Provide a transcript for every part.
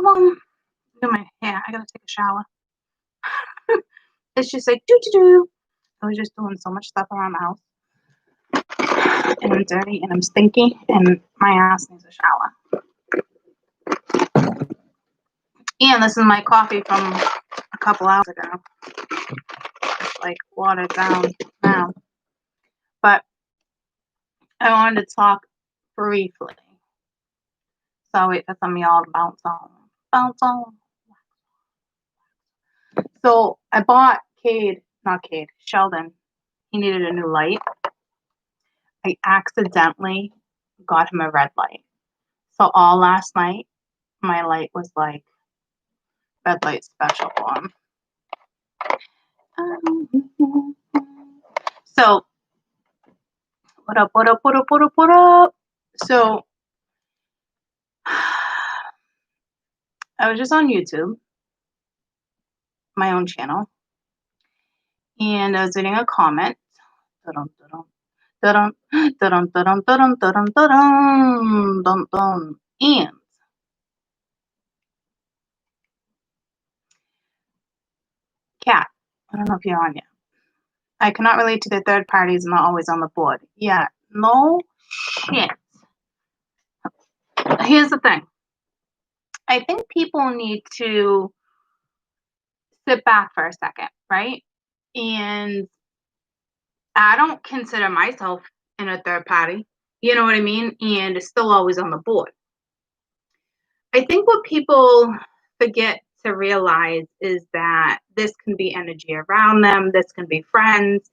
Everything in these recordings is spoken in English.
on, do my hair. I gotta take a shower. It's just like do. I was just doing so much stuff around the house, and I'm dirty and I'm stinky, and my ass needs a shower. And this is my coffee from a couple hours ago. It's like watered down now. But I wanted to talk briefly. So I'll wait for some of y'all to bounce on. Bounce on. So I bought Sheldon. He needed a new light. I accidentally got him a red light. So all last night, my light was like red light special for him. So, what up? So, I was just on YouTube, my own channel, and I was reading a comment. And Cat, I don't know if you're on yet. I cannot relate to the third parties not always on the board. Yeah, no shit. Here's the thing. I think people need to sit back for a second, right? And I don't consider myself in a third party, you know what I mean? And it's still always on the board. I think what people forget to realize is that this can be energy around them, this can be friends,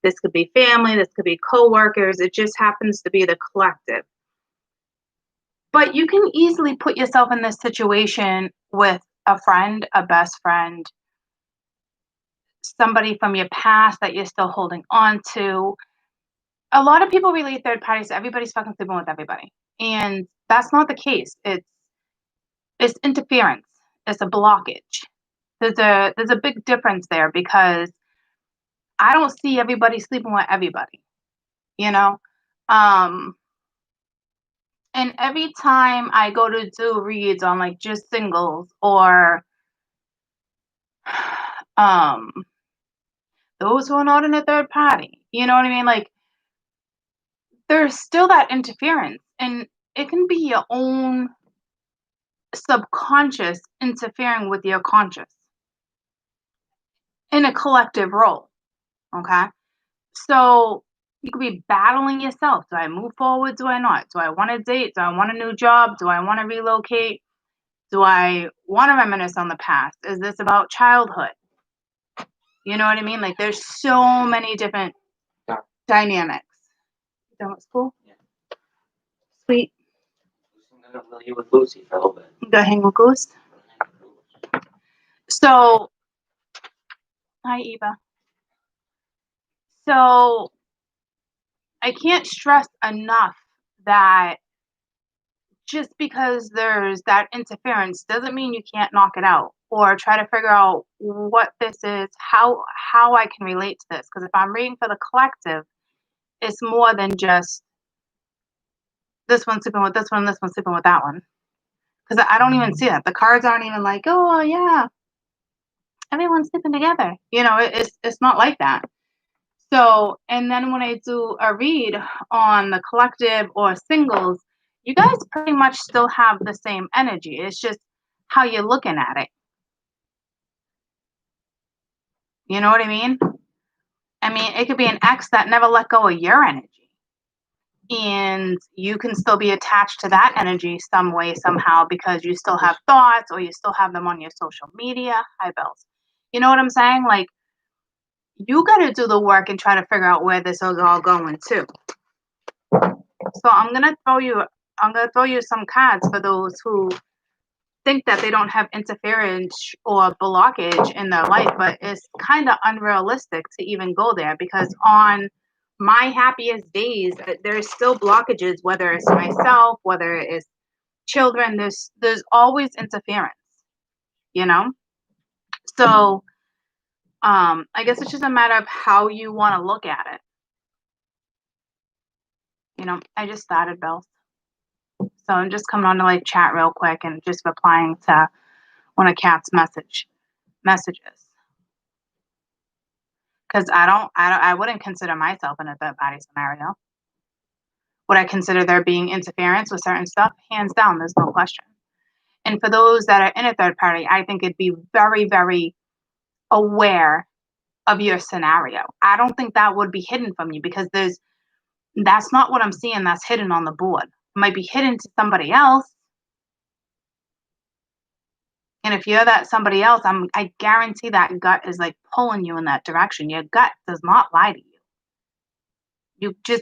this could be family, this could be coworkers. It just happens to be the collective. But you can easily put yourself in this situation with a friend, a best friend, somebody from your past that you're still holding on to. A lot of people relate third parties to everybody's fucking sleeping with everybody. And that's not the case. It's interference. It's a blockage. There's a big difference there because I don't see everybody sleeping with everybody, you know? And every time I go to do reads on like just singles or those who are not in a third party, you know what I mean? Like there's still that interference, and it can be your own subconscious interfering with your conscious in a collective role. Okay. So you could be battling yourself. Do I move forward? Do I not? Do I want to date? Do I want a new job? Do I want to relocate? Do I want to reminisce on the past? Is this about childhood? You know what I mean? Like there's so many different dynamics. You done with school? Yeah. Sweet. I'm gonna leave you with Lucy for a little bit. Go hang with Goose. So, hi Eva. So, I can't stress enough that just because there's that interference doesn't mean you can't knock it out or try to figure out what this is, how I can relate to this. Because if I'm reading for the collective, it's more than just this one's sleeping with this one, this one's sleeping with that one. Because I don't even see that. The cards aren't even like, oh yeah, everyone's sleeping together. You know, it's not like that. So, and then when I do a read on the collective or singles, you guys pretty much still have the same energy. It's just how you're looking at it. You know what I mean? I mean, it could be an ex that never let go of your energy. And you can still be attached to that energy some way, somehow, because you still have thoughts or you still have them on your social media. Hi, Bells. You know what I'm saying? Like, you got to do the work and try to figure out where this is all going to. So I'm gonna throw you some cards for those who think that they don't have interference or blockage in their life, but it's kind of unrealistic to even go there because on my happiest days, there's still blockages, whether it's myself, whether it's children, there's always interference, you know? So I guess it's just a matter of how you want to look at it. You know, I just started, Bells. So I'm just coming on to like chat real quick and just replying to one of Kat's messages. Because I wouldn't consider myself in a third party scenario. Would I consider there being interference with certain stuff? Hands down, there's no question. And for those that are in a third party, I think it'd be very, very aware of your scenario. I don't think that would be hidden from you because that's not what I'm seeing that's hidden on the board. It might be hidden to somebody else. And if you're that somebody else, I guarantee that gut is like pulling you in that direction. Your gut does not lie to you.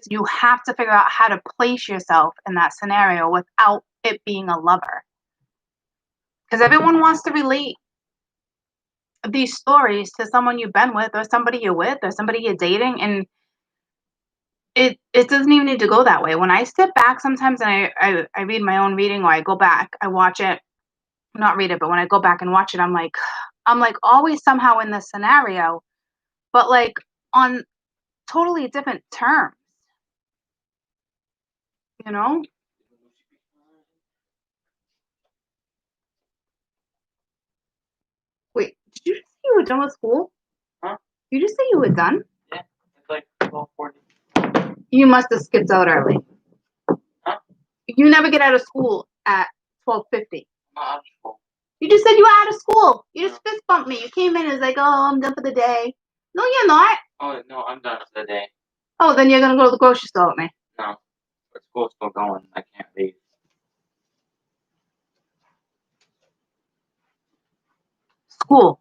You have to figure out how to place yourself in that scenario without it being a lover. Because everyone wants to relate these stories to someone you've been with or somebody you're with or somebody you're dating, and it doesn't even need to go that way. When I step back sometimes and I read my own reading, or I go back, I watch it, not read it, but when I go back and watch it, I'm like always somehow in this scenario, but like on totally different terms, you know? Wait, did you just say you were done with school? Huh? You just say you were done? Yeah, it's like 12:40. You must have skipped out early. Huh? You never get out of school at 12:50. I'm not out of school. You just said you were out of school. You just fist bumped me. You came in and was like, oh, I'm done for the day. No, you're not. Oh, no, I'm done for the day. Oh, then you're going to go to the grocery store with me. No, but school's still going. I can't leave. School.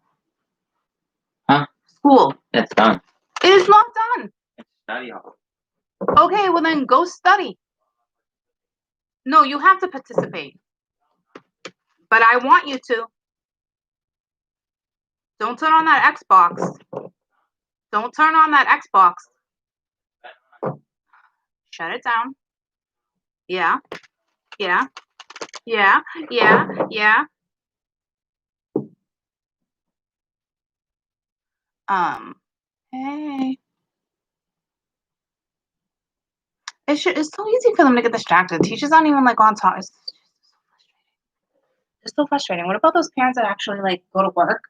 Huh? School. It's done. It is not done. It's study hall. Okay, well then go study. No, you have to participate. But I want you to. Don't turn on that Xbox. Don't turn on that Xbox. Shut it down. Yeah. Yeah. Yeah. Yeah. Yeah. Hey. It's so easy for them to get distracted. Teachers aren't even like on top. It's so frustrating. What about those parents that actually like go to work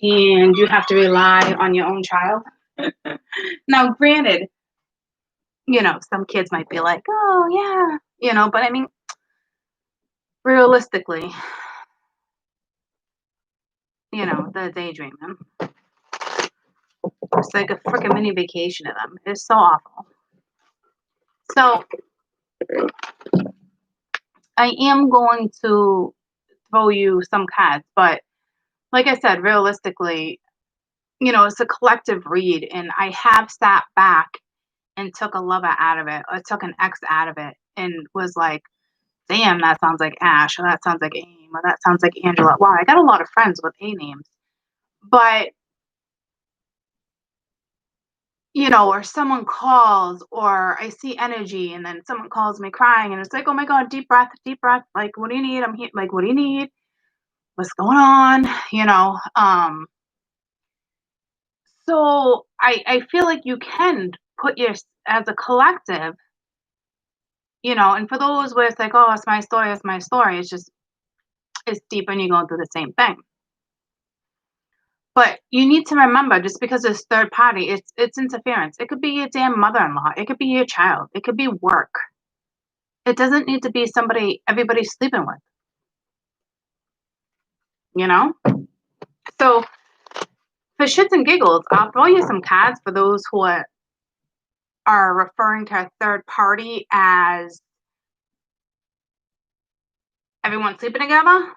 and you have to rely on your own child? Now, granted, some kids might be like, oh, yeah, but I mean, realistically, the daydreaming. It's like a freaking mini vacation to them. It's so awful. So, I am going to throw you some cards, but like I said, realistically, it's a collective read, and I have sat back and took a lover out of it, or took an ex out of it, and was like, damn, that sounds like Ash, or that sounds like Aim, or that sounds like Angela. Wow, I got a lot of friends with A names. But, or someone calls, or I see energy, and then someone calls me crying, and it's like, oh my God, deep breath, like, what do you need? I'm here, like, what do you need? What's going on? So I feel like you can put as a collective, and for those where it's like, oh, it's my story, it's deep and you're going through the same thing. But you need to remember, just because it's third party, it's interference. It could be your damn mother-in-law. It could be your child. It could be work. It doesn't need to be somebody everybody's sleeping with. So for shits and giggles, I'll throw you some cards for those who are referring to a third party as everyone sleeping together.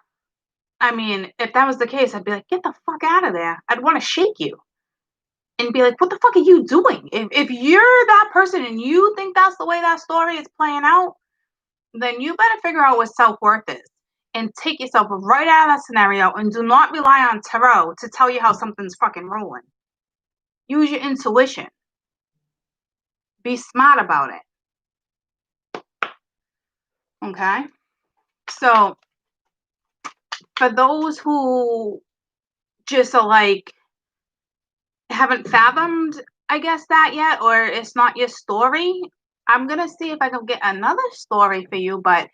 I mean, if that was the case, I'd be like, get the fuck out of there. I'd want to shake you and be like, what the fuck are you doing? If you're that person and you think that's the way that story is playing out, then you better figure out what self-worth is and take yourself right out of that scenario, and do not rely on tarot to tell you how something's fucking rolling. Use your intuition. Be smart about it. Okay? So, for those who just are like, haven't fathomed, I guess, that yet, or it's not your story, I'm gonna see if I can get another story for you, but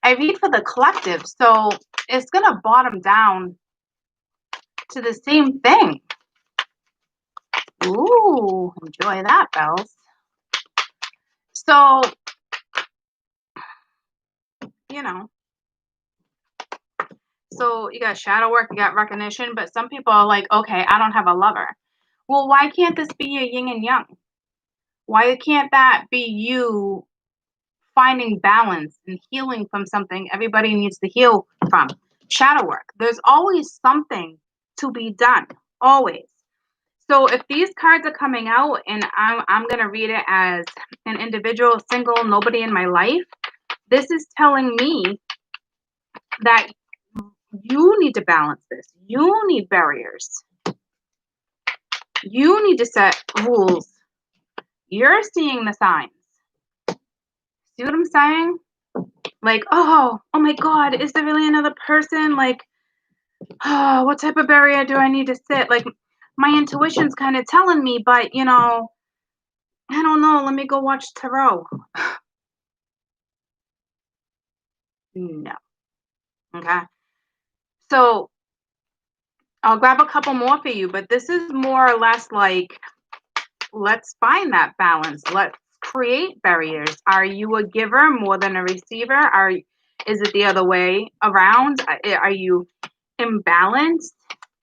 I read for the collective, so it's going to bottom down to the same thing. Ooh, enjoy that, Bells. So, you know, so you got shadow work, you got recognition, but some people are like, okay, I don't have a lover. Well, why can't this be your yin and yang? Why can't that be you finding balance and healing from something everybody needs to heal from? Shadow work. There's always something to be done. Always. So if these cards are coming out and I'm going to read it as an individual, single, nobody in my life, this is telling me that you need to balance this. You need barriers. You need to set rules. You're seeing the signs. See what I'm saying? Like, oh my God, is there really another person? Like, oh, what type of barrier do I need to set? Like, my intuition's kind of telling me, but, you know, I don't know. Let me go watch tarot. No. Okay. So I'll grab a couple more for you, but this is more or less like, let's find that balance. Let's create barriers. Are you a giver more than a receiver? Is it the other way around? Are you imbalanced?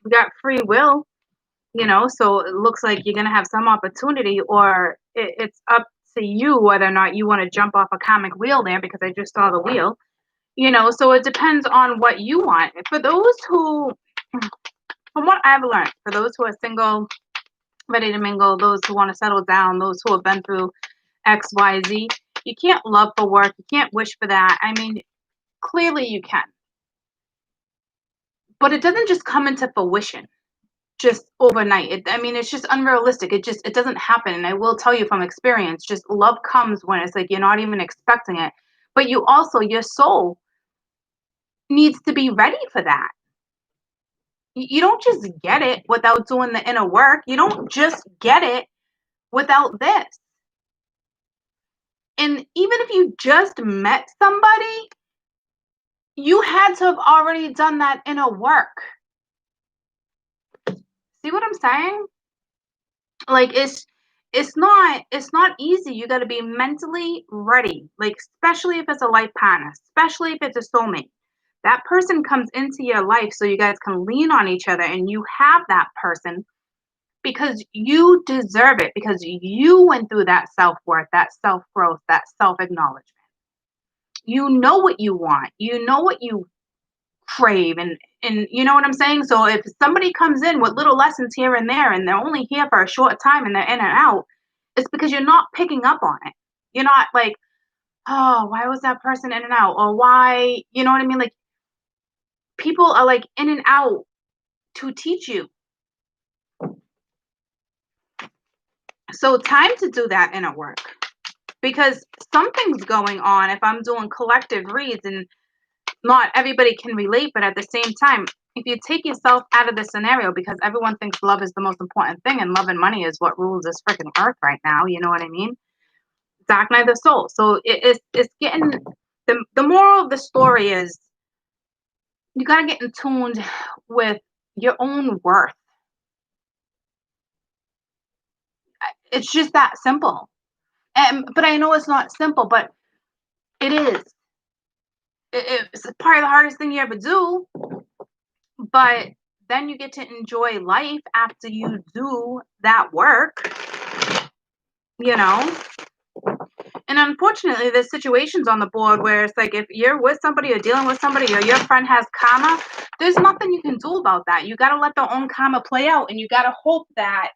We got free will, you know, so it looks like you're going to have some opportunity, or it's up to you whether or not you want to jump off a comic wheel there, because I just saw the wheel, you know, so it depends on what you want. For those who, from what I've learned, for those who are single, ready to mingle, those who want to settle down, those who have been through X, Y, Z, you can't love for work. You can't wish for that. I mean, clearly you can. But it doesn't just come into fruition just overnight. It's just unrealistic. It doesn't happen. And I will tell you from experience, just love comes when it's like you're not even expecting it. But you also, your soul needs to be ready for that. You don't just get it without doing the inner work. You don't just get it without this. And even if you just met somebody, you had to have already done that inner work. See what I'm saying? Like, it's not easy. You got to be mentally ready, like, especially if it's a life partner, especially if it's a soulmate. That person comes into your life so you guys can lean on each other, and you have that person because you deserve it, because you went through that self-worth, that self-growth, that self-acknowledgement. You know what you want. You know what you crave, and you know what I'm saying? So if somebody comes in with little lessons here and there, and they're only here for a short time and they're in and out, it's because you're not picking up on it. You're not like, oh, why was that person in and out? Or why, you know what I mean? Like, people are like in and out to teach you. So time to do that inner work, because something's going on. If I'm doing collective reads, and not everybody can relate, but at the same time, if you take yourself out of the scenario, because everyone thinks love is the most important thing, and love and money is what rules this freaking earth right now, you know what I mean? Dark night of the soul. So it's getting, the moral of the story is, you got to get in tuned with your own worth. It's just that simple. But I know it's not simple, but it is. It's probably the hardest thing you ever do, but then you get to enjoy life after you do that work, you know? And unfortunately, there's situations on the board where it's like, if you're with somebody or dealing with somebody, or your friend has karma, there's nothing you can do about that. You got to let their own karma play out, and you got to hope that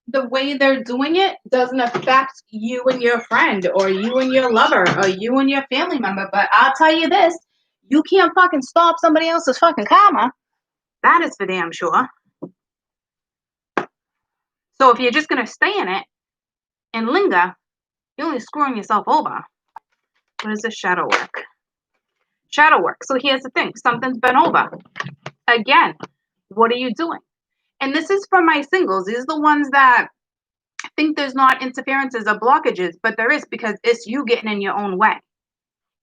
the way they're doing it doesn't affect you and your friend, or you and your lover, or you and your family member. But I'll tell you this, you can't fucking stop somebody else's fucking karma. That is for damn sure. So if you're just going to stay in it and linger, you're only screwing yourself over. What is this shadow work? Shadow work. So here's the thing. Something's been over. Again, what are you doing? And this is for my singles. These are the ones that think there's not interferences or blockages, but there is, because it's you getting in your own way.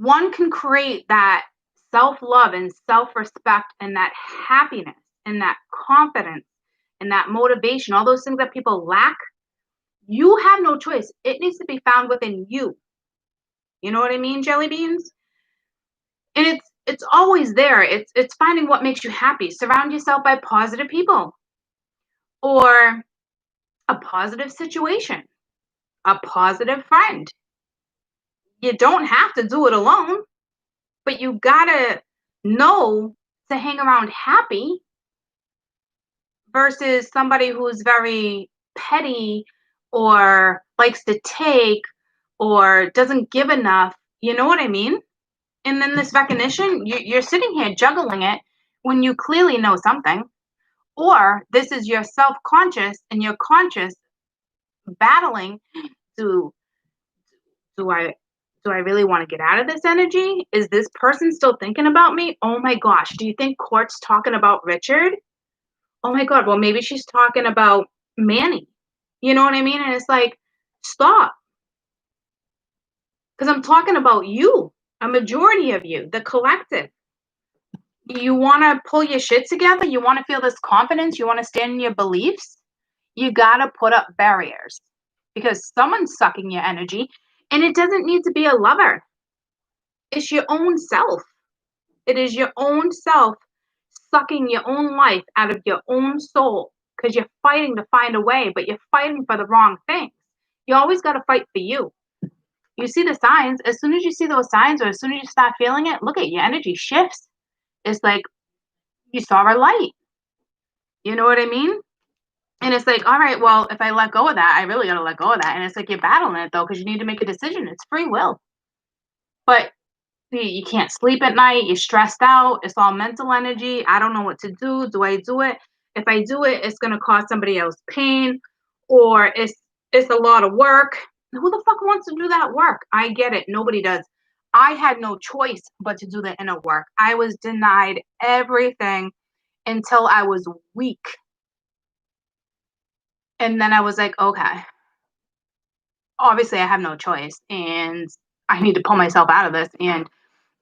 one can create that self-love and self-respect and that happiness and that confidence and that motivation, all those things that people lack, you have no choice. It needs to be found within you. You know what I mean, jelly beans? And it's always there. It's finding what makes you happy. Surround yourself by positive people or a positive situation, a positive friend. You don't have to do it alone, but you gotta know to hang around happy versus somebody who's very petty or likes to take or doesn't give enough. You know what I mean? And then this recognition, you're sitting here juggling it when you clearly know something. Or this is your self-conscious and your conscious battling to do I really want to get out of this energy? Is this person still thinking about me? Oh my gosh, do you think Court's talking about Richard? Oh my god, well maybe she's talking about Manny. You know what I mean? And it's like, stop. Because I'm talking about you, a majority of you, the collective. You want to pull your shit together? You want to feel this confidence? You want to stand in your beliefs? You got to put up barriers because someone's sucking your energy, and it doesn't need to be a lover. It's your own self. It is your own self sucking your own life out of your own soul because you're fighting to find a way, but you're fighting for the wrong things. You always got to fight for you. You see the signs. As soon as you see those signs or as soon as you start feeling it, look at your energy shifts. It's like you saw a light. You know what I mean? And it's like, all right, well, if I let go of that, I really got to let go of that. And it's like you're battling it though, because you need to make a decision. It's free will. But you can't sleep at night. You're stressed out. It's all mental energy. I don't know what to do. Do I do it? If I do it, it's going to cause somebody else pain, or it's a lot of work. Who the fuck wants to do that work? I get it. Nobody does. I had no choice but to do the inner work. I was denied everything until I was weak. And then I was like, okay, obviously I have no choice and I need to pull myself out of this. And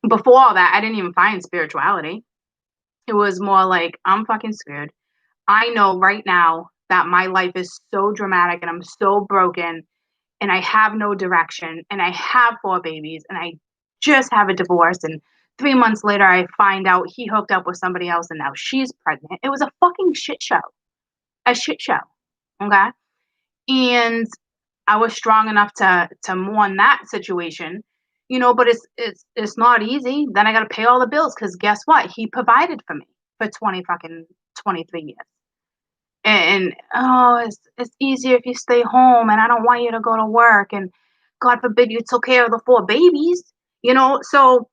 before all that, I didn't even find spirituality. It was more like, I'm fucking screwed. I know right now that my life is so dramatic and I'm so broken and I have no direction and I have 4 babies and I just have a divorce. And 3 months later, I find out he hooked up with somebody else and now she's pregnant. It was a fucking shit show. A shit show. Okay. And I was strong enough to mourn that situation, but it's not easy. Then I got to pay all the bills because guess what? He provided for me for 23 years. And oh, it's easier if you stay home, and I don't want you to go to work, and God forbid you took care of the 4 babies, So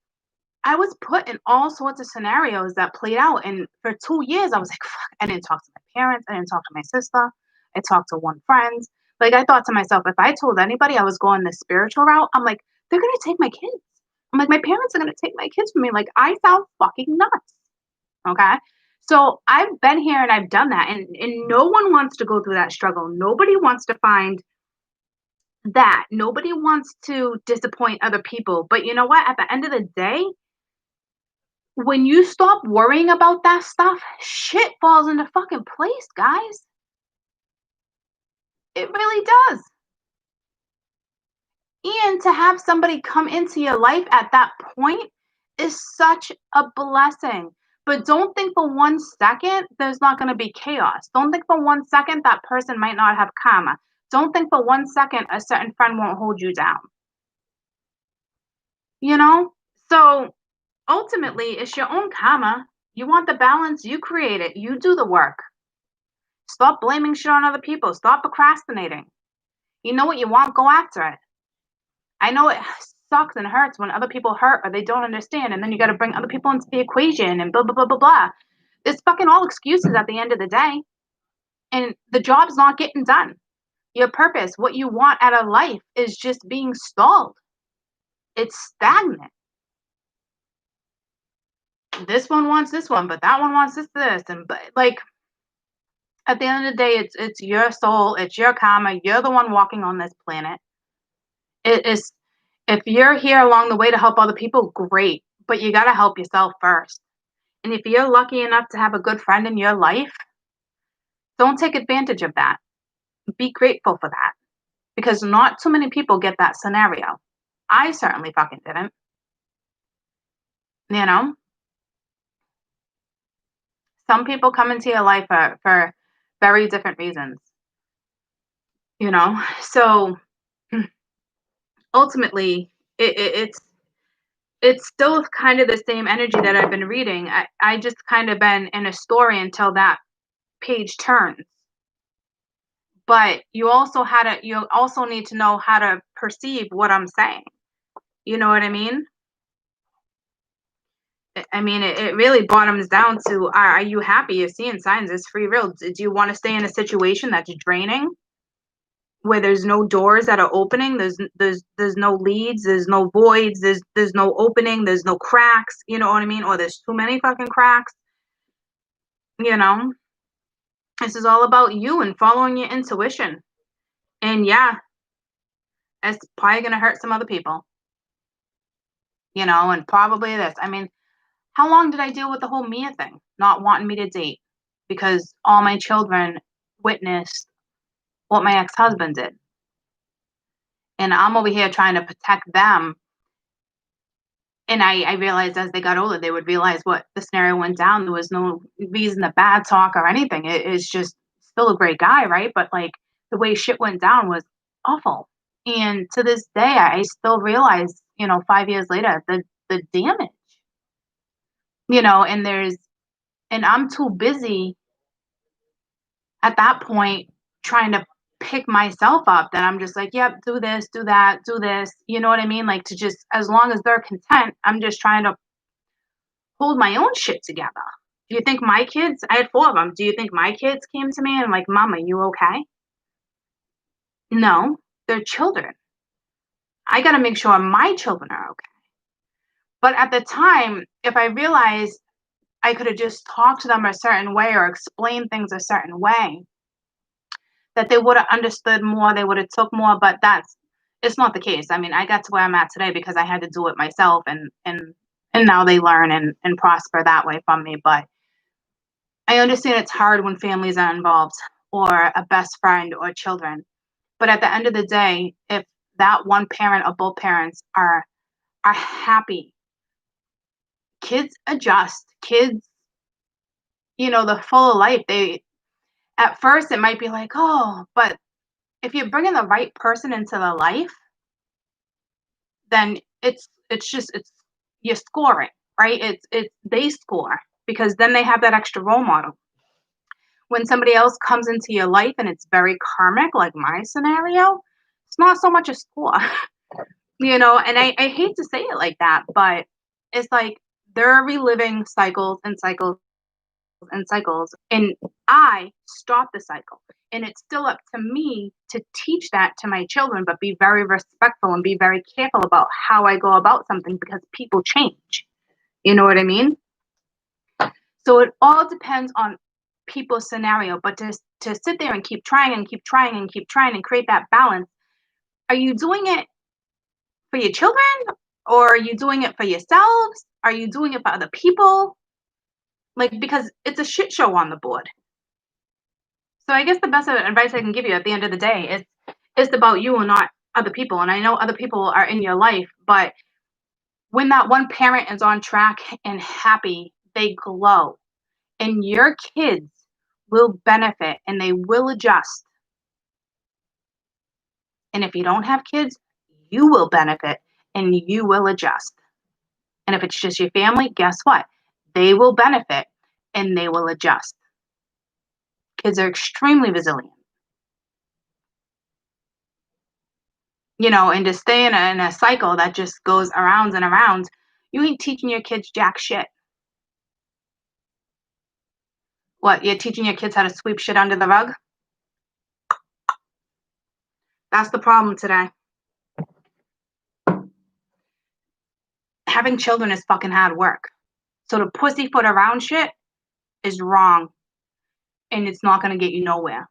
I was put in all sorts of scenarios that played out, and for 2 years I was like, fuck, I didn't talk to my parents, I didn't talk to my sister, I talked to one friend. Like I thought to myself, if I told anybody I was going the spiritual route, I'm like, they're gonna take my kids. I'm like, my parents are gonna take my kids from me. Like I sound fucking nuts. Okay. So I've been here and I've done that. And no one wants to go through that struggle. Nobody wants to find that. Nobody wants to disappoint other people. But you know what? At the end of the day, when you stop worrying about that stuff, shit falls into fucking place, guys. It really does. And to have somebody come into your life at that point is such a blessing. But don't think for 1 second there's not going to be chaos. Don't think for 1 second that person might not have karma. Don't think for 1 second a certain friend won't hold you down. So ultimately, it's your own karma. You want the balance, you create it. You do the work. Stop blaming shit on other people. Stop procrastinating. You know what you want, go after it. I know it sucks and hurts when other people hurt or they don't understand, and then you got to bring other people into the equation and blah, blah, blah, blah, blah. It's fucking all excuses at the end of the day. And the job's not getting done. Your purpose, what you want out of life is just being stalled. It's stagnant. This one wants this one, but that one wants this. And like, at the end of the day, it's your soul, it's your karma. You're the one walking on this planet. It is, If you're here along the way to help other people, great. But you got to help yourself first. And if you're lucky enough to have a good friend in your life, don't take advantage of that. Be grateful for that. Because not too many people get that scenario. I certainly fucking didn't. You know? Some people come into your life for very different reasons. You know? So ultimately, it's still kind of the same energy that I've been reading. I just kind of been in a story until that page turns. But you also need to know how to perceive what I'm saying. You know what I mean? I mean, it really bottoms down to, are you happy? You're seeing signs. It's free will. Do you want to stay in a situation that's draining, where there's no doors that are opening? There's no leads. There's no voids. There's no opening. There's no cracks. You know what I mean? Or there's too many fucking cracks. You know, this is all about you and following your intuition. And yeah, it's probably gonna hurt some other people. You know, and probably this. I mean, how long did I deal with the whole Mia thing? Not wanting me to date because all my children witnessed what my ex-husband did. And I'm over here trying to protect them. And I realized as they got older, they would realize what the scenario went down. There was no reason to bad talk or anything. It's just still a great guy, right? But like the way shit went down was awful. And to this day, I still realize, 5 years later, the damage. And I'm too busy at that point trying to pick myself up that I'm just like, yep, do this, do that, do this. You know what I mean? Like, to just, as long as they're content, I'm just trying to hold my own shit together. Do you think my kids, I had 4 of them, do you think my kids came to me and like, Mama, you okay? No, they're children. I got to make sure my children are okay. But at the time, if I realized I could have just talked to them a certain way or explained things a certain way, that they would have understood more, they would have took more, but it's not the case. I mean, I got to where I'm at today because I had to do it myself, and now they learn and prosper that way from me. But I understand it's hard when families are involved or a best friend or children. But at the end of the day, if that one parent or both parents are happy, kids adjust. Kids, they're full of life. At first it might be like, oh, but if you're bringing the right person into the life, then it's you're scoring, right? It's they score because then they have that extra role model. When somebody else comes into your life and it's very karmic, like my scenario, it's not so much a score, and I hate to say it like that, but it's like they're reliving cycles and cycles and cycles, and I stop the cycle. And it's still up to me to teach that to my children, but be very respectful and be very careful about how I go about something because people change. You know what I mean? So it all depends on people's scenario, but to sit there and keep trying and keep trying and keep trying and create that balance, are you doing it for your children or are you doing it for yourselves? Are you doing it for other people? Like, because it's a shit show on the board. So I guess the best advice I can give you at the end of the day is it's about you and not other people. And I know other people are in your life, but when that one parent is on track and happy, they glow. And your kids will benefit and they will adjust. And if you don't have kids, you will benefit and you will adjust. And if it's just your family, guess what? They will benefit and they will adjust. Kids are extremely resilient. And to stay in a cycle that just goes around and around, you ain't teaching your kids jack shit. What, you're teaching your kids how to sweep shit under the rug? That's the problem today. Having children is fucking hard work. So to pussyfoot around shit is wrong. And it's not going to get you nowhere.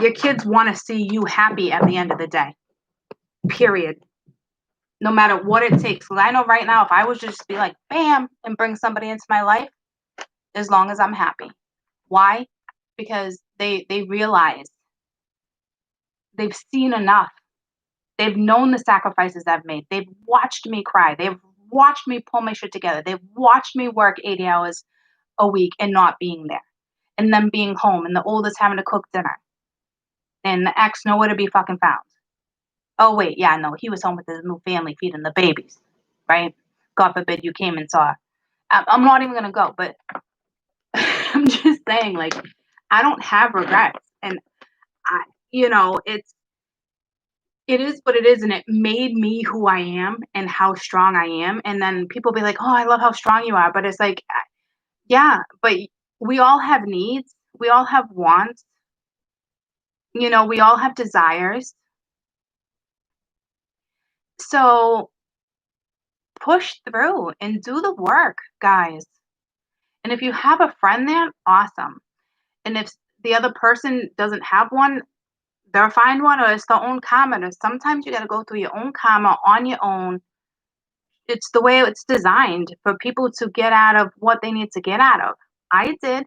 Your kids want to see you happy at the end of the day. period. No matter what it takes. Because I know right now, if I was just be like, bam, and bring somebody into my life, as long as I'm happy. Why? Because they realize they've seen enough. They've known the sacrifices I've made. They've watched me cry. They've watched me pull my shit together. They've watched me work 80 hours a week and not being there. And them being home and the oldest having to cook dinner. And the ex nowhere to be fucking found. Oh, wait, yeah, no, he was home with his new family feeding the babies, right? God forbid you came and saw. I'm not even going to go, but I'm just saying, like, I don't have regrets. And, it is what it is, and it made me who I am and how strong I am. And then people be like, oh, I love how strong you are. But it's like, yeah, but we all have needs. We all have wants. We all have desires. So push through and do the work, guys. And if you have a friend there, awesome. And if the other person doesn't have one, they'll find one, or it's their own karma. Or sometimes you got to go through your own karma on your own. It's the way it's designed for people to get out of what they need to get out of. I did.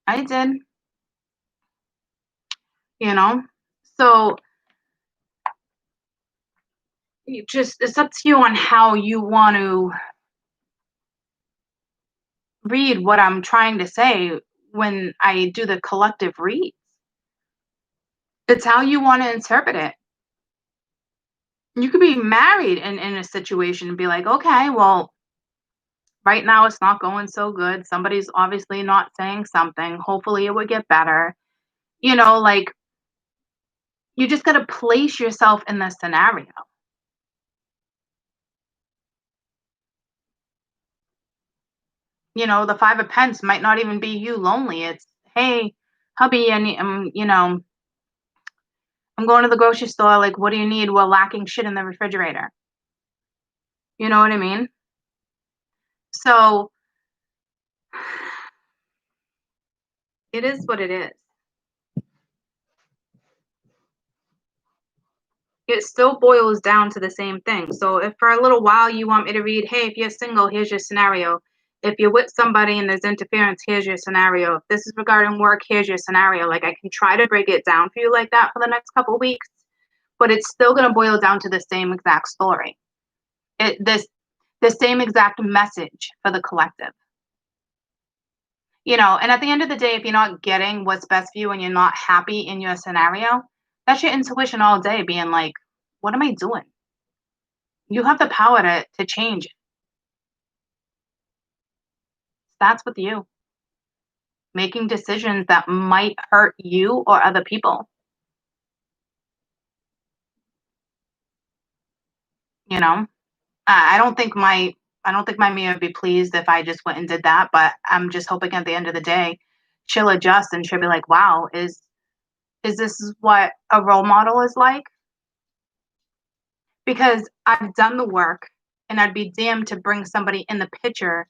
I did. So it's up to you on how you want to read what I'm trying to say when I do the collective reads. It's how you want to interpret it. You could be married in a situation and be like, okay, well, right now it's not going so good. Somebody's obviously not saying something. Hopefully it would get better. Like, you just got to place yourself in the scenario. The Five of Pence might not even be you lonely. It's, hey, hubby, and I'm going to the grocery store. Like, what do you need? We're lacking shit in the refrigerator. You know what I mean? So it is what it is. It still boils down to the same thing. So if for a little while you want me to read, hey, if you're single, here's your scenario. If you're with somebody and there's interference, here's your scenario. If this is regarding work, here's your scenario. Like, I can try to break it down for you like that for the next couple of weeks, but it's still going to boil down to the same exact story. The same exact message for the collective. And at the end of the day, if you're not getting what's best for you and you're not happy in your scenario, that's your intuition all day being like, what am I doing? You have the power to change it. Starts with you. Making decisions that might hurt you or other people. I don't think my me would be pleased if I just went and did that, but I'm just hoping at the end of the day she'll adjust and she'll be like, wow, is this what a role model is like? Because I've done the work, and I'd be damned to bring somebody in the picture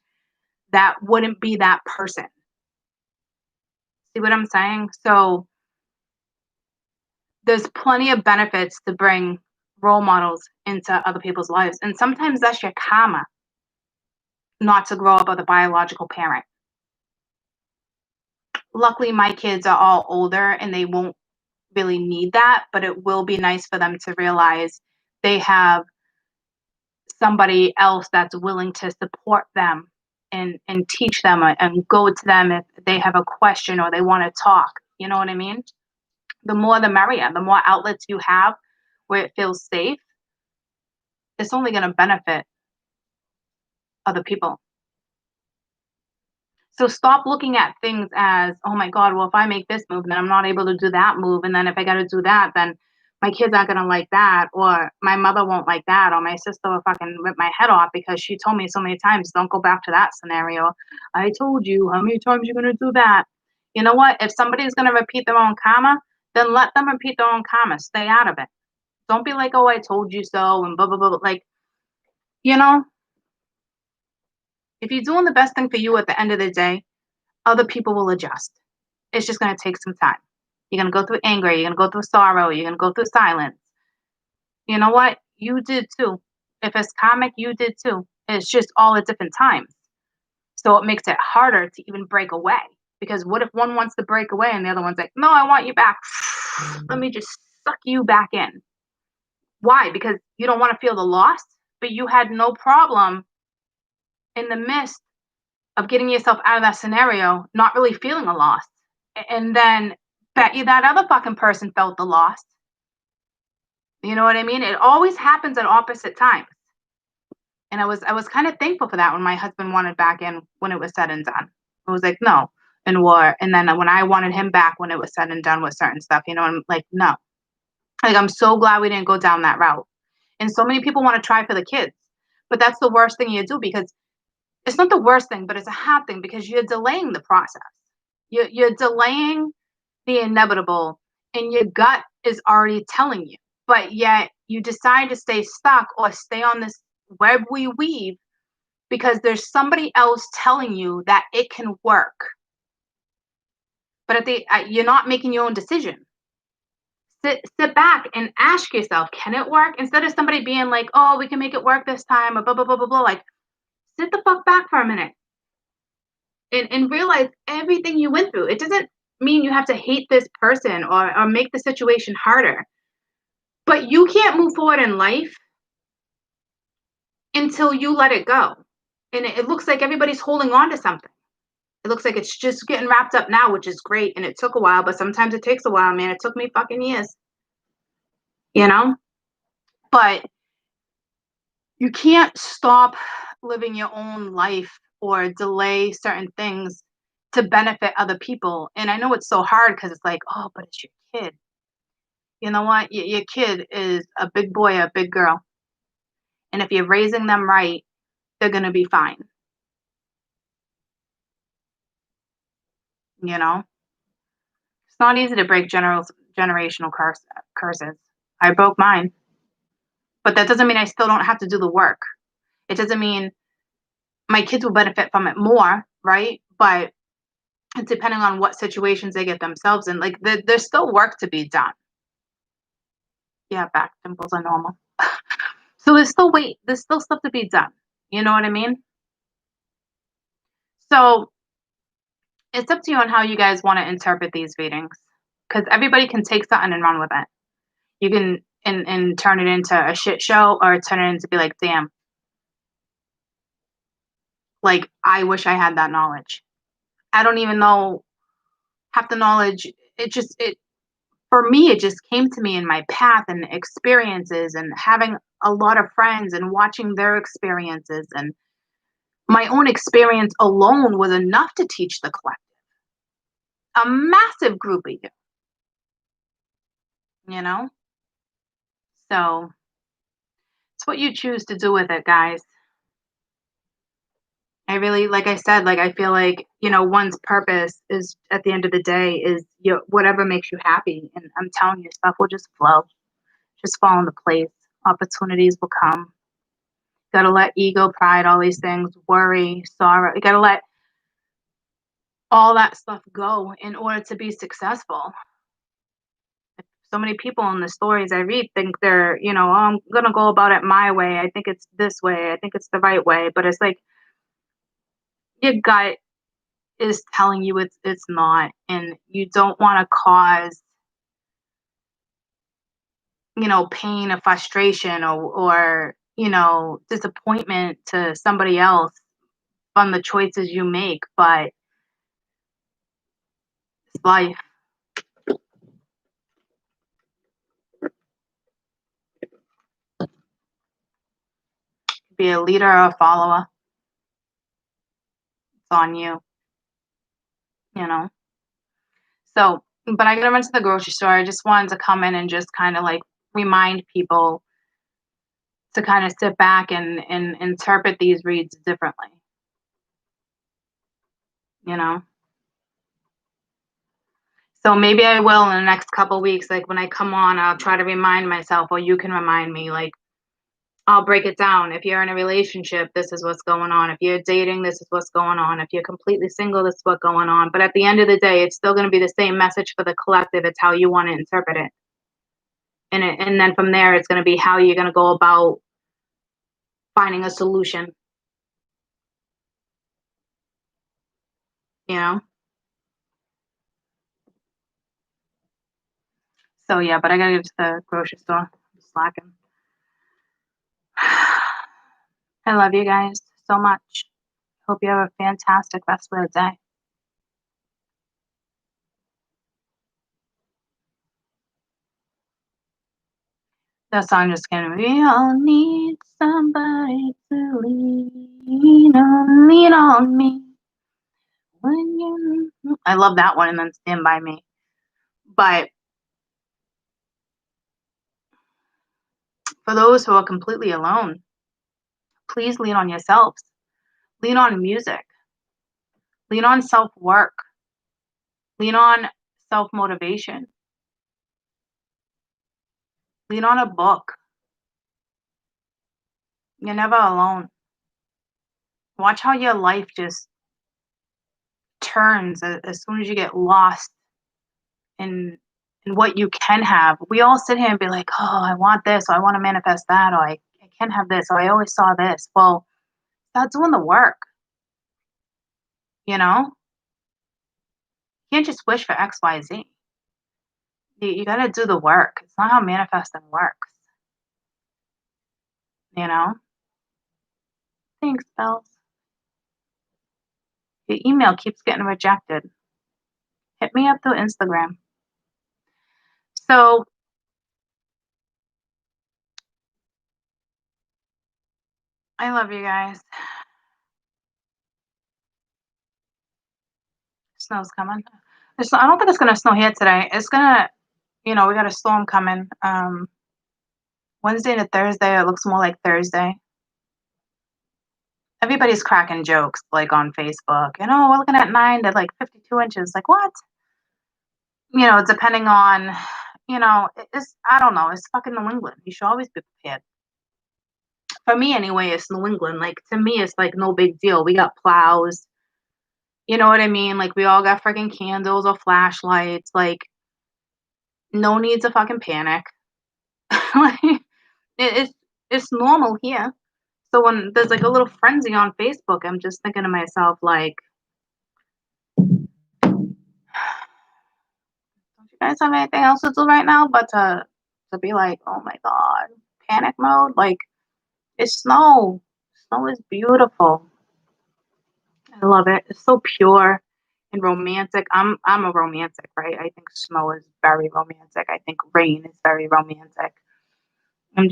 that wouldn't be that person. See what I'm saying? So there's plenty of benefits to bring role models into other people's lives. And sometimes that's your karma, not to grow up with a biological parent. Luckily, my kids are all older and they won't really need that, but it will be nice for them to realize they have somebody else that's willing to support them and teach them and go to them if they have a question or they want to talk. You know what I mean? The more the merrier. The more outlets you have where it feels safe, it's only going to benefit other people. So stop looking at things as, oh my God, well, if I make this move, then I'm not able to do that move. And then if I got to do that, then my kids aren't going to like that, or my mother won't like that, or my sister will fucking rip my head off because she told me so many times, don't go back to that scenario. I told you, how many times you're going to do that? You know what? If somebody's going to repeat their own karma, then let them repeat their own karma. Stay out of it. Don't be like, oh, I told you so, and blah, blah, blah. Like, if you're doing the best thing for you at the end of the day, other people will adjust. It's just going to take some time. You're going to go through anger. You're going to go through sorrow. You're going to go through silence. You know what? You did too. If it's karmic, you did too. It's just all at different times. So it makes it harder to even break away. Because what if one wants to break away and the other one's like, no, I want you back. Let me just suck you back in. Why? Because you don't want to feel the loss, but you had no problem in the midst of getting yourself out of that scenario, not really feeling a loss. And then bet you that other fucking person felt the loss. You know what I mean? It always happens at opposite times. And I was kind of thankful for that when my husband wanted back in when it was said and done. I was like, no, in war. And then when I wanted him back when it was said and done with certain stuff, you know, I'm like, no. Like, I'm so glad we didn't go down that route. And so many people want to try for the kids. But that's the worst thing you do, because it's not the worst thing, but it's a hard thing, because you're delaying the process. You're delaying the inevitable, and your gut is already telling you. But yet you decide to stay stuck or stay on this web we weave because there's somebody else telling you that it can work. But you're not making your own decision. Sit back and ask yourself, can it work? Instead of somebody being like, oh, we can make it work this time, or blah, blah, blah, blah, blah. Like, sit the fuck back for a minute and realize everything you went through. It doesn't mean you have to hate this person or make the situation harder. But you can't move forward in life until you let it go. And it looks like everybody's holding on to something. It looks like it's just getting wrapped up now, which is great. And it took a while, but sometimes it takes a while, man. It took me fucking years, you know? But you can't stop living your own life or delay certain things to benefit other people. And I know it's so hard because it's like, oh, but it's your kid. You know what? Your kid is a big boy or a big girl. And if you're raising them right, they're going to be fine. You know? It's not easy to break generational curses. I broke mine. But that doesn't mean I still don't have to do the work. It doesn't mean my kids will benefit from it more, right? But it's depending on what situations they get themselves in. Like, there's still work to be done. Yeah, back dimples are normal. So there's still stuff to be done. You know what I mean? So it's up to you on how you guys want to interpret these readings, because everybody can take something and run with it. You can and turn it into a shit show, or turn it into be like, damn, like, I wish I had that knowledge. I don't even know half the knowledge. It for me, it just came to me in my path and experiences and having a lot of friends and watching their experiences, and my own experience alone was enough to teach the collective, a massive group of you know? So it's what you choose to do with it, guys. I really, like I said, like, I feel like, you know, one's purpose is, at the end of the day, is whatever makes you happy. And I'm telling you, stuff will just flow, just fall into place. Opportunities will come. Gotta let ego, pride, all these things, worry, sorrow. You gotta let all that stuff go in order to be successful. So many people in the stories I read think they're, you know, oh, I'm gonna go about it my way. I think it's this way. I think it's the right way. But it's like, your gut is telling you it's not, and you don't want to cause, you know, pain or frustration or you know, disappointment to somebody else on the choices you make. But it's life. Be a leader or a follower. It's on you. You know. So, but I gotta run to the grocery store. I just wanted to come in and just kind of like remind people to kind of sit back and interpret these reads differently. You know. So maybe I will in the next couple weeks. Like, when I come on, I'll try to remind myself, or you can remind me, like, I'll break it down. If you're in a relationship, this is what's going on. If you're dating, this is what's going on. If you're completely single, this is what's going on. But at the end of the day, it's still going to be the same message for the collective. It's how you want to interpret it. And then from there, it's going to be how you're going to go about finding a solution. You know? So yeah, but I gotta get to the grocery store. I'm slacking. I love you guys so much. Hope you have a fantastic rest of the day. That song just came to me. We all need somebody to lean on me. When you... I love that one, and then Stand By Me. But for those who are completely alone, please lean on yourselves. Lean on music. Lean on self-work. Lean on self-motivation. Lean on a book. You're never alone. Watch how your life just turns as soon as you get lost in what you can have. We all sit here and be like, oh, I want this, or I want to manifest that, or I can have this, or I always saw this. Well, start doing the work. You know? You can't just wish for X, Y, Z. You got to do the work. It's not how manifesting works. You know? Thanks, Bells. Your email keeps getting rejected. Hit me up through Instagram. So, I love you guys. Snow's coming. I don't think it's gonna snow here today. It's gonna, we got a storm coming. Wednesday to Thursday, it looks more like Thursday. Everybody's cracking jokes like on Facebook. We're looking at 9 to like 52 inches. Like what? Depending on, it's I don't know. It's fucking New England. You should always be prepared. For me, anyway, it's New England. Like to me, it's like no big deal. We got plows. You know what I mean? Like we all got freaking candles or flashlights. Like no need to fucking panic. Like it's normal here. So when there's like a little frenzy on Facebook, I'm just thinking to myself like, don't you guys have anything else to do right now but to be like, oh my god, panic mode? Like it's snow. Snow is beautiful. I love it. It's so pure and romantic. I'm a romantic, right? I think snow is very romantic. I think rain is very romantic. I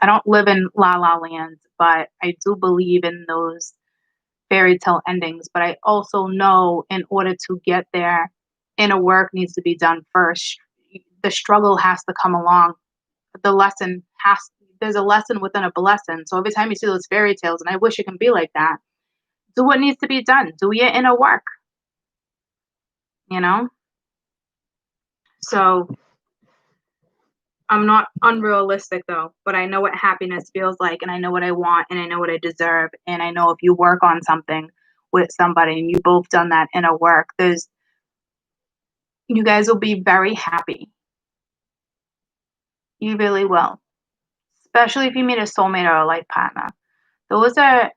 don't live in La La Land, but I do believe in those fairy tale endings. But I also know in order to get there, inner work needs to be done first. The struggle has to come along. There's a lesson within a blessing. So every time you see those fairy tales, and I wish it can be like that, do what needs to be done. Do your inner work. So I'm not unrealistic though, but I know what happiness feels like, and I know what I want, and I know what I deserve, and I know if you work on something with somebody and you both done that inner work, you guys will be very happy. You really will. Especially if you meet a soulmate or a life partner. Those are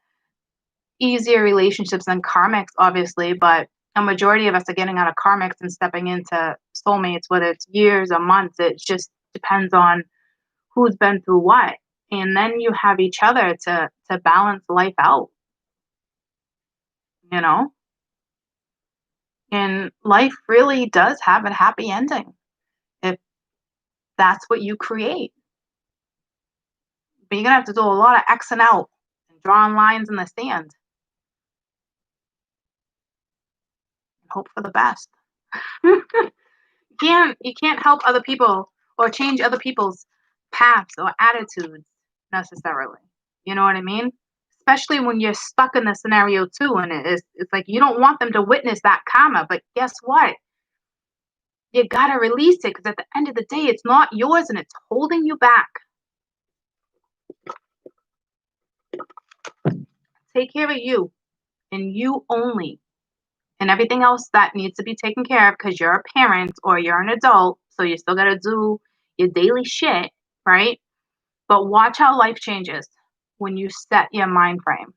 easier relationships than karmics, obviously, but a majority of us are getting out of karmics and stepping into soulmates, whether it's years or months. It just depends on who's been through what. And then you have each other to balance life out. And life really does have a happy ending if that's what you create. But you're gonna have to do a lot of Xing out and drawing lines in the sand. Hope for the best. You can't help other people or change other people's paths or attitudes necessarily. You know what I mean? Especially when you're stuck in the scenario too, and it's like you don't want them to witness that karma. But guess what? You gotta release it, because at the end of the day, it's not yours and it's holding you back. take care of you and you only. And everything else that needs to be taken care of because you're a parent or you're an adult, so you still got to do your daily shit, right? But watch how life changes when you set your mind frame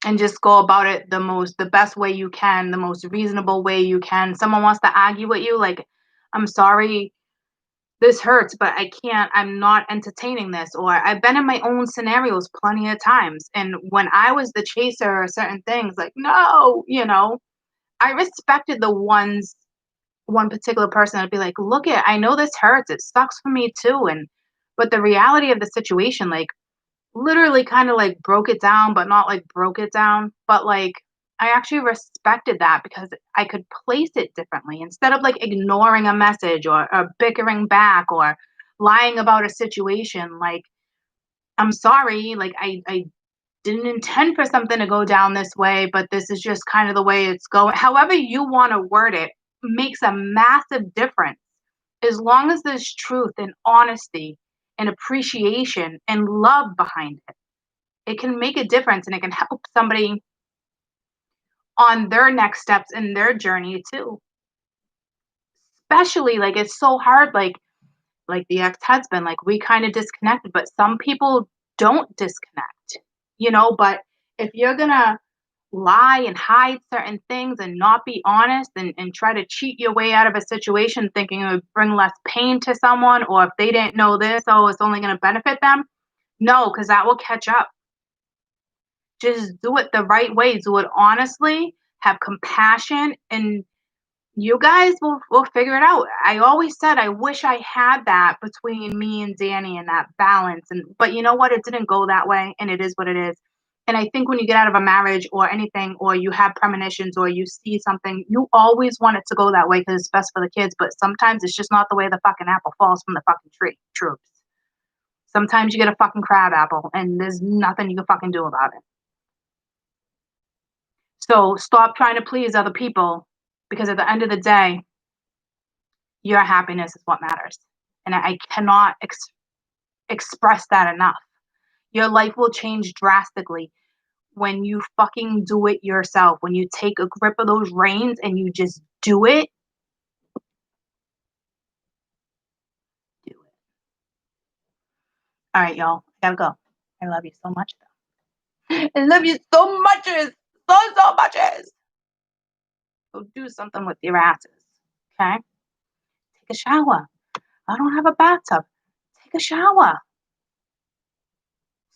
and just go about it the best way you can, the most reasonable way you can. Someone wants to argue with you, like, I'm sorry, this hurts, but I can't, I'm not entertaining this. Or I've been in my own scenarios plenty of times. And when I was the chaser of certain things, like, no, I respected one particular person. I'd be like, look I know this hurts. It sucks for me too. But the reality of the situation, like, literally kind of like broke it down, but not like broke it down. But like, I actually respected that because I could place it differently instead of like ignoring a message or bickering back or lying about a situation. Like, I'm sorry, like, I didn't intend for something to go down this way, but this is just kind of the way it's going. However you want to word it makes a massive difference as long as there's truth and honesty and appreciation and love behind it. It can make a difference and it can help somebody on their next steps in their journey too. Especially, like, it's so hard, like the ex-husband, like, we kind of disconnected, but some people don't disconnect, but if you're gonna lie and hide certain things and not be honest and try to cheat your way out of a situation thinking it would bring less pain to someone, or if they didn't know this, oh, it's only going to benefit them. No, because that will catch up. Just do it the right way. Do it honestly. Have compassion, and you guys will figure it out. I always said I wish I had that between me and Danny and that balance. But you know what? It didn't go that way, and it is what it is. And I think when you get out of a marriage or anything, or you have premonitions or you see something, you always want it to go that way because it's best for the kids. But sometimes it's just not the way the fucking apple falls from the fucking tree. Troops. Sometimes you get a fucking crab apple, and there's nothing you can fucking do about it. So stop trying to please other people, because at the end of the day, your happiness is what matters. And I cannot express that enough. Your life will change drastically when you fucking do it yourself. When you take a grip of those reins and you just do it. Do it. All right, y'all. I gotta go. I love you so much, though. I love you so much. So much. Go do something with your asses. Okay? Take a shower. I don't have a bathtub. Take a shower.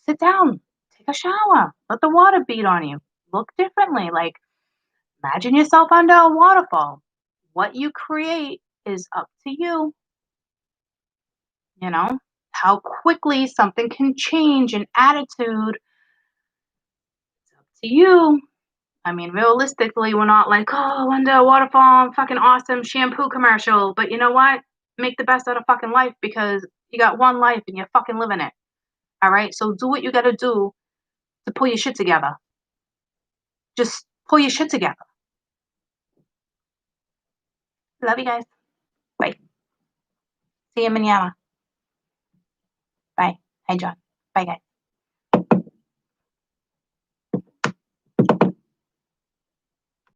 Sit down. Take a shower. Let the water beat on you. Look differently. Like, imagine yourself under a waterfall. What you create is up to you. How quickly something can change an attitude. It's up to you. I mean, realistically, we're not like, oh, under a waterfall, fucking awesome shampoo commercial. But you know what? Make the best out of fucking life, because you got one life and you're fucking living it. All right? So do what you got to do to pull your shit together. Just pull your shit together. Love you guys. Bye. See you manana. Bye. Hi, John. Bye, guys.